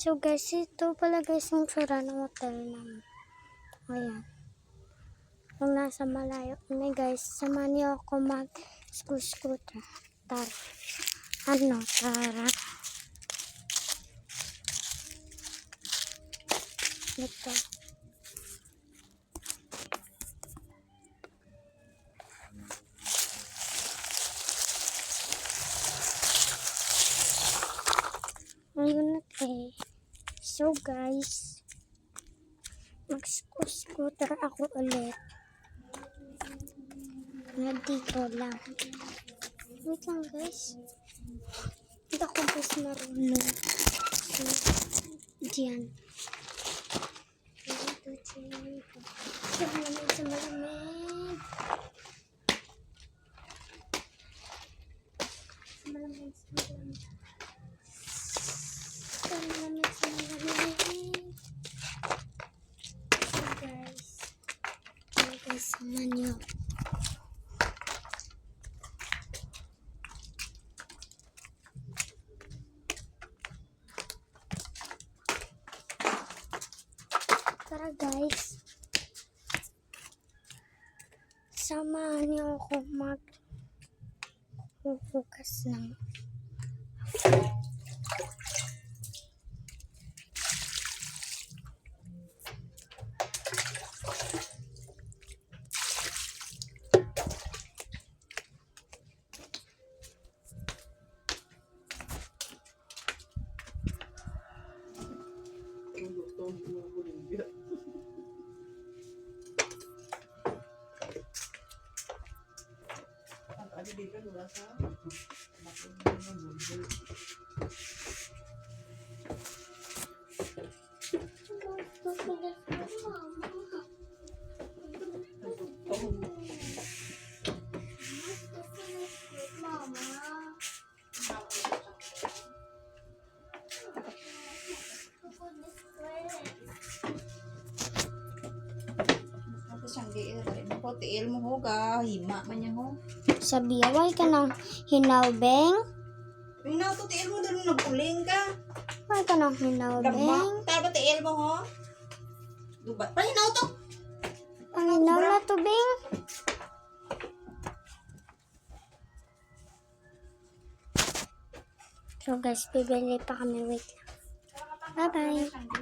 So guys, ito pala guys yung tsura ng hotel namin. Ayan. Kung nasa malayo kami guys, samahan niyo ako mag-scooter. Tara. Tara. Ito. Ayun na So guys, mag-scooter ako ulit. Nandito lang. Wait lang guys. Hindi ako guys marunong. So, diyan. Sa malamig. Samahan niyo. Tara guys. Samahan niyo ako maghuhugas ng Tiil mo ho ga, hima man yan ho. Sabi, away ka ng hinawbeng. Hinaw to tiil mo doon nagpuling ka. Away ka ng hinawbeng. Taba tiil mo ho. Duba, pahinaw to. Ang hinaw na tubing. So guys, bibili pa kami. Wait lang. Bye-bye.